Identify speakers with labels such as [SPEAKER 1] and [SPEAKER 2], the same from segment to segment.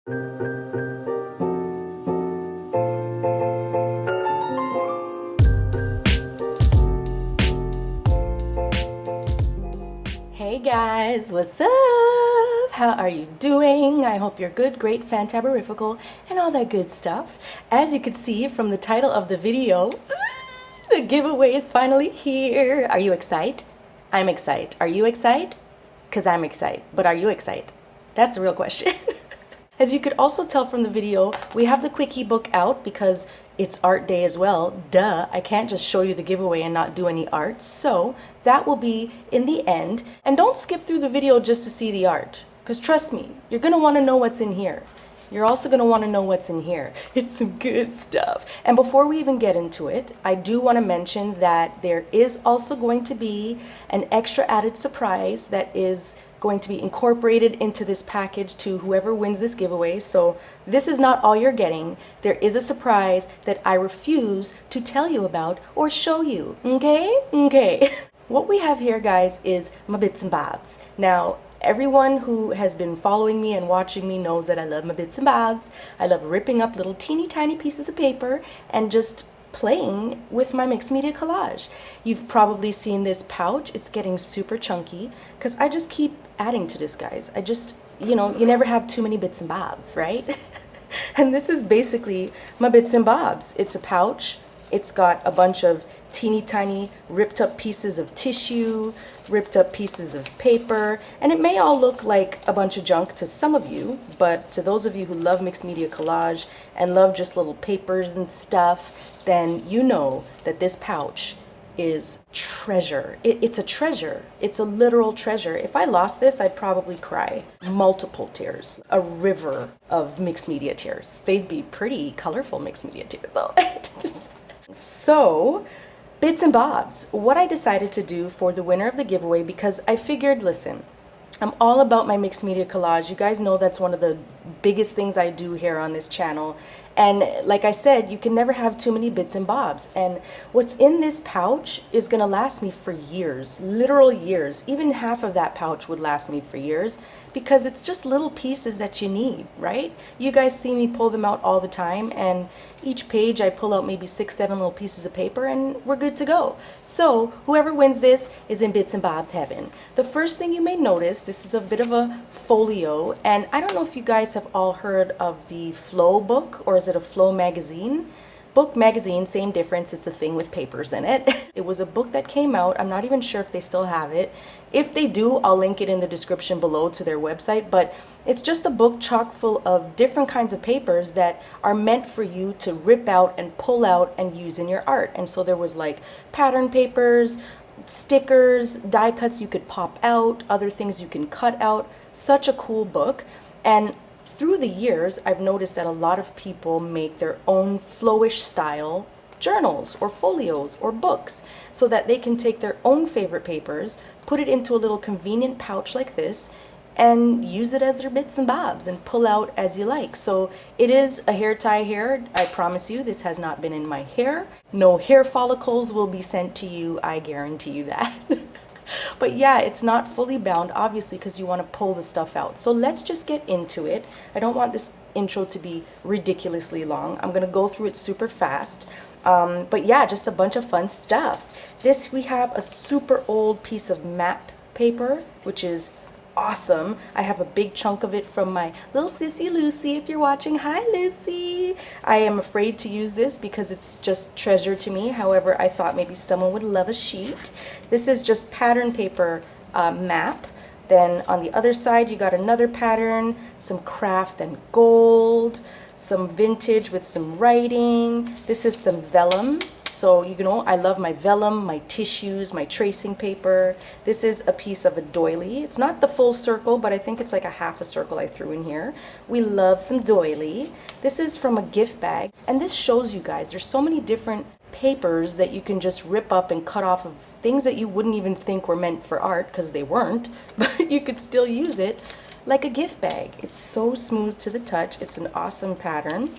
[SPEAKER 1] Hey guys, what's up? How are you doing? I hope you're good, great, fantaberifical, and all that good stuff. As you could see from the title of the video, the giveaway is finally here. Are you excited? I'm excited. Are you excited? Because I'm excited. But are you excited? That's the real question. As you could also tell from the video, we have the Quickie book out because it's art day as well. Duh, I can't just show you the giveaway and not do any art. So that will be in the end. And don't skip through the video just to see the art. Because trust me, you're going to want to know what's in here. You're also going to want to know what's in here. It's some good stuff. And before we even get into it, I do want to mention that there is also going to be an extra added surprise that is going to be incorporated into this package to whoever wins this giveaway. So this is not all you're getting. There is a surprise that I refuse to tell you about or show you. Okay? Okay. What we have here, guys, is my bits and bobs. Now, everyone who has been following me and watching me knows that I love my bits and bobs. I love ripping up little teeny tiny pieces of paper and just playing with my mixed media collage. You've probably seen this pouch. It's getting super chunky because I just keep adding to this, guys. I just, you never have too many bits and bobs, right? And this is basically my bits and bobs. It's a pouch. It's got a bunch of teeny tiny ripped up pieces of tissue, ripped up pieces of paper, and it may all look like a bunch of junk to some of you, but to those of you who love mixed media collage and love just little papers and stuff, then you know that this pouch is treasure. It's a treasure. It's a literal treasure. If I lost this, I'd probably cry. Multiple tears. A river of mixed media tears. They'd be pretty colorful mixed media tears. So, bits and bobs. What I decided to do for the winner of the giveaway, because I figured, listen, I'm all about my mixed media collage. You guys know that's one of the biggest things I do here on this channel. And like I said, you can never have too many bits and bobs. And what's in this pouch is going to last me for years, literal years. Even half of that pouch would last me for years because it's just little pieces that you need, right? You guys see me pull them out all the time, and each page I pull out maybe 6, 7 little pieces of paper and we're good to go. So whoever wins this is in bits and bobs heaven. The first thing you may notice, this is a bit of a folio, and I don't know if you guys have all heard of the Flow book, or is it a Flow magazine? Book, magazine, same difference. It's a thing with papers in it. It was a book that came out. I'm not even sure if they still have it. If they do, I'll link it in the description below to their website. But it's just a book chock full of different kinds of papers that are meant for you to rip out and pull out and use in your art. And so there was like pattern papers, stickers, die cuts you could pop out, other things you can cut out. Such a cool book. And through the years, I've noticed that a lot of people make their own flowish style journals or folios or books so that they can take their own favorite papers, put it into a little convenient pouch like this, and use it as their bits and bobs and pull out as you like. So it is a hair tie here. I promise you, this has not been in my hair. No hair follicles will be sent to you. I guarantee you that. But yeah, it's not fully bound, obviously, because you want to pull the stuff out. So let's just get into it. I don't want this intro to be ridiculously long. I'm going to go through it super fast. But yeah, just a bunch of fun stuff. This, we have a super old piece of map paper, which is awesome. I have a big chunk of it from my little sissy Lucy. If you're watching, hi Lucy. I am afraid to use this because it's just treasure to me. However, I thought maybe someone would love a sheet. This is just pattern paper map. Then on the other side, you got another pattern, some craft and gold, some vintage with some writing. This is some vellum. So, I love my vellum, my tissues, my tracing paper. This is a piece of a doily. It's not the full circle, but I think it's like a half a circle I threw in here. We love some doily. This is from a gift bag. And this shows you guys, there's so many different papers that you can just rip up and cut off of things that you wouldn't even think were meant for art, because they weren't, but you could still use it like a gift bag. It's so smooth to the touch. It's an awesome pattern.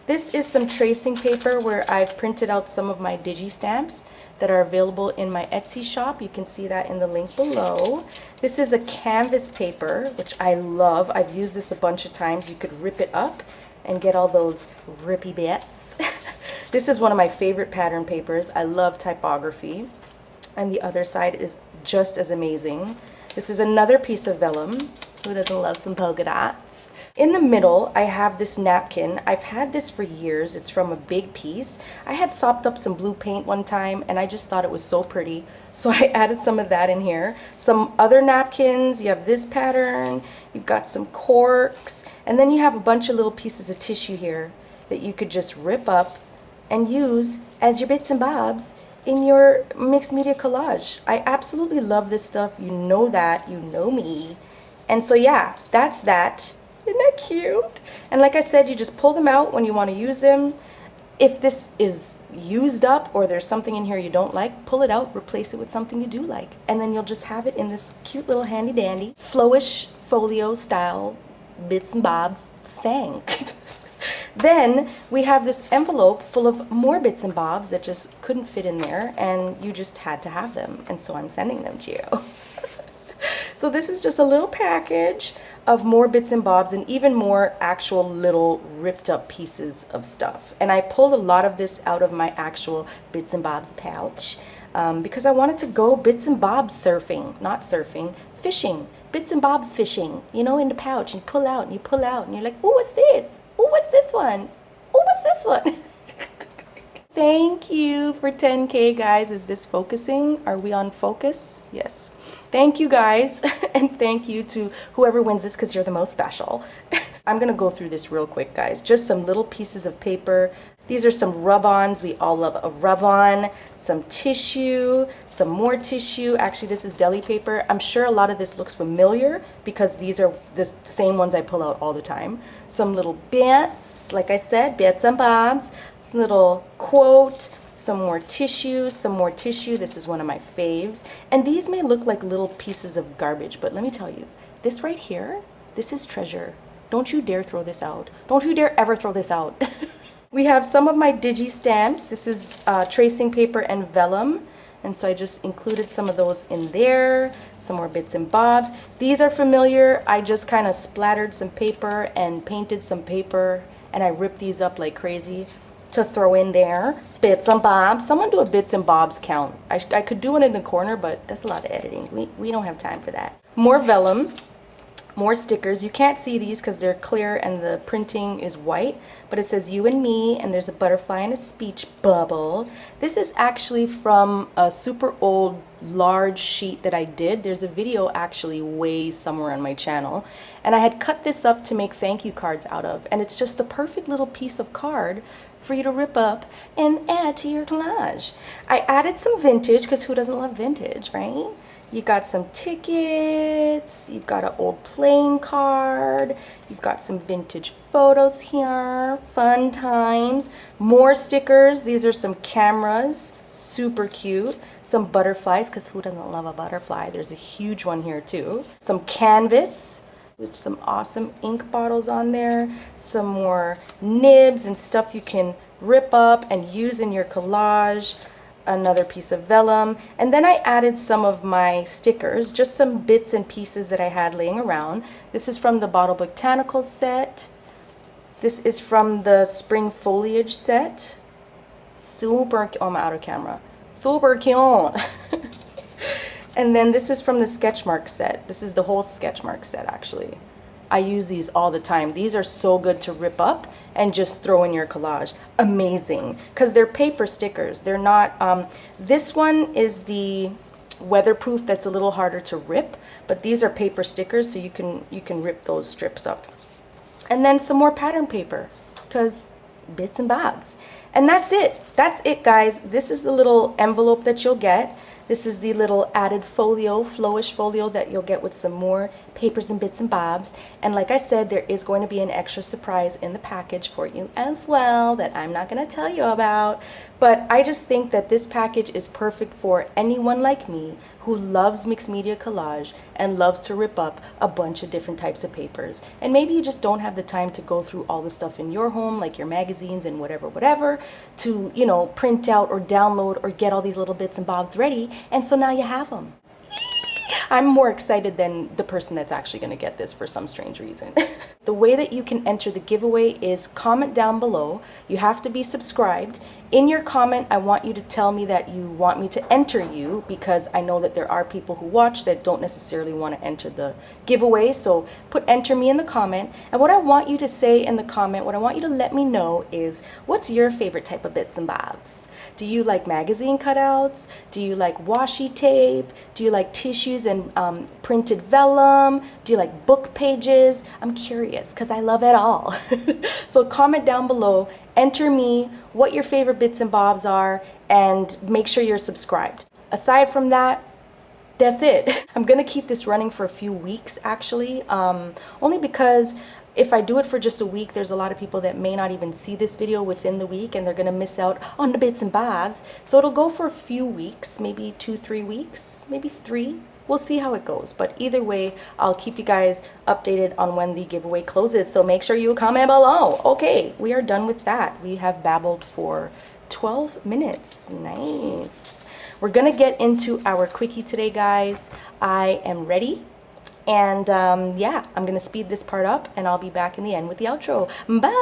[SPEAKER 1] This is some tracing paper where I've printed out some of my digi stamps. that are available in my Etsy shop. You can see that in the link below. This is a canvas paper, which I love. I've used this a bunch of times. You could rip it up and get all those rippy bits. This is one of my favorite pattern papers. I love typography. And the other side is just as amazing. This is another piece of vellum. Who doesn't love some polka dots? In the middle, I have this napkin. I've had this for years. It's from a big piece. I had sopped up some blue paint one time and I just thought it was so pretty. So I added some of that in here. Some other napkins. You have this pattern. You've got some corks. And then you have a bunch of little pieces of tissue here that you could just rip up and use as your bits and bobs in your mixed media collage. I absolutely love this stuff. You know that. You know me. And so yeah, that's that. Isn't that cute? And like I said, you just pull them out when you want to use them. If this is used up or there's something in here you don't like, pull it out, replace it with something you do like. And then you'll just have it in this cute little handy dandy flowish folio style bits and bobs thing. Then we have this envelope full of more bits and bobs that just couldn't fit in there and you just had to have them. And so I'm sending them to you. So this is just a little package of more bits and bobs and even more actual little ripped up pieces of stuff. And I pulled a lot of this out of my actual bits and bobs pouch because I wanted to go bits and bobs surfing, not surfing, fishing, bits and bobs fishing, you know, in the pouch, and pull out and you pull out and you're like, oh, what's this? Oh, what's this one? Oh, what's this one? Thank you for 10K, guys. Is this focusing? Are we on focus? Yes. Thank you, guys. And thank you to whoever wins this because you're the most special. I'm going to go through this real quick, guys. Just some little pieces of paper. These are some rub-ons. We all love a rub-on. Some tissue, some more tissue. Actually, this is deli paper. I'm sure a lot of this looks familiar because these are the same ones I pull out all the time. Some little bits, like I said, bits and bobs. Little quote, some more tissue, some more tissue. This is one of my faves. And these may look like little pieces of garbage, but let me tell you, this right here, this is treasure. Don't you dare throw this out. Don't you dare ever throw this out. We have some of my digi stamps. This is tracing paper and vellum. And so I just included some of those in there. Some more bits and bobs. These are familiar. I just kind of splattered some paper and painted some paper. And I ripped these up like crazy to throw in there. Bits and bobs. Someone do a bits and bobs count. I could do it in the corner, but that's a lot of editing. We don't have time for that. More vellum. More stickers. You can't see these because they're clear and the printing is white, but it says you and me, and there's a butterfly and a speech bubble. This is actually from a super old large sheet that I did. There's a video actually way somewhere on my channel, and I had cut this up to make thank you cards out of, and it's just the perfect little piece of card for you to rip up and add to your collage. I added some vintage because who doesn't love vintage, right? You got some tickets, you've got an old playing card, you've got some vintage photos here, fun times, more stickers. These are some cameras, super cute, some butterflies, because who doesn't love a butterfly? There's a huge one here too. Some canvas with some awesome ink bottles on there, some more nibs and stuff you can rip up and use in your collage. Another piece of vellum, and then I added some of my stickers, just some bits and pieces that I had laying around. This is from the Bottle Botanicals set. This is from the Spring Foliage set. Super, oh, I'm out of camera. Super cute. And then this is from the Sketchmark set. This is the whole Sketchmark set actually. I use these all the time. These are so good to rip up and just throw in your collage. Amazing, because they're paper stickers. They're not, this one is the weatherproof that's a little harder to rip, but these are paper stickers, so you can rip those strips up. And then some more pattern paper, because bits and bobs. And that's it. That's it, guys. This is the little envelope that you'll get. This is the little added folio, flowish folio that you'll get with some more papers and bits and bobs. And like I said, there is going to be an extra surprise in the package for you as well that I'm not going to tell you about. But I just think that this package is perfect for anyone like me who loves mixed media collage and loves to rip up a bunch of different types of papers. And maybe you just don't have the time to go through all the stuff in your home, like your magazines and whatever, to, you know, print out or download or get all these little bits and bobs ready. And so now you have them. I'm more excited than the person that's actually going to get this for some strange reason. The way that you can enter the giveaway is comment down below. You have to be subscribed. In your comment, I want you to tell me that you want me to enter you, because I know that there are people who watch that don't necessarily want to enter the giveaway. So put enter me in the comment. And what I want you to say in the comment, what I want you to let me know is, what's your favorite type of bits and bobs? Do you like magazine cutouts? Do you like washi tape? Do you like tissues and printed vellum? Do you like book pages? I'm curious because I love it all. So comment down below, enter me, what your favorite bits and bobs are, and make sure you're subscribed. Aside from that, that's it. I'm gonna keep this running for a few weeks actually, only because if I do it for just a week, there's a lot of people that may not even see this video within the week, and they're gonna miss out on the bits and bobs. So it'll go for a few weeks, maybe 2-3 weeks, maybe 3. We'll see how it goes. But either way, I'll keep you guys updated on when the giveaway closes. So make sure you comment below. Okay, we are done with that. We have babbled for 12 minutes. Nice. We're gonna get into our quickie today, guys. I am ready. And yeah, I'm going to speed this part up, and I'll be back in the end with the outro. Bye!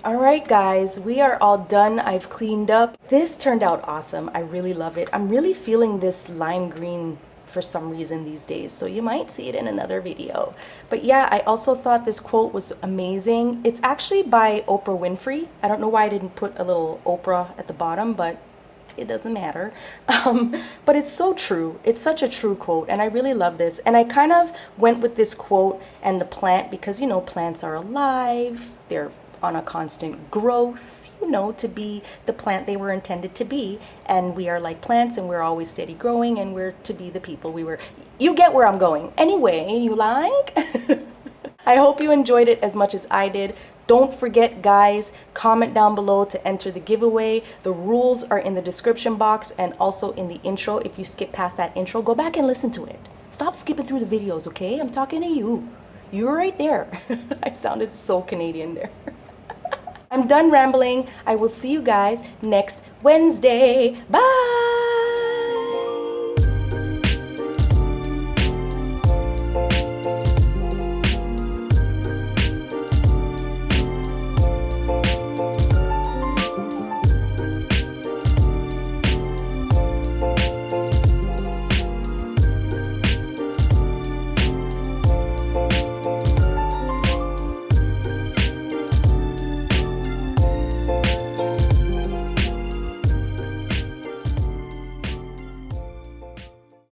[SPEAKER 1] All right, guys, we are all done. I've cleaned up. This turned out awesome. I really love it. I'm really feeling this lime green for some reason these days, so you might see it in another video. But yeah, I also thought this quote was amazing. It's actually by Oprah Winfrey. I don't know why I didn't put a little Oprah at the bottom, but it doesn't matter. But it's so true. It's such a true quote, and I really love this. And I kind of went with this quote and the plant because, you know, plants are alive. They're on a constant growth, you know, to be the plant they were intended to be. And we are like plants, and we're always steady growing, and we're to be the people we were. You get where I'm going. Anyway, you like? I hope you enjoyed it as much as I did. Don't forget, guys, comment down below to enter the giveaway. The rules are in the description box and also in the intro. If you skip past that intro, go back and listen to it. Stop skipping through the videos, okay? I'm talking to you. You're right there. I sounded so Canadian there. I'm done rambling. I will see you guys next Wednesday. Bye!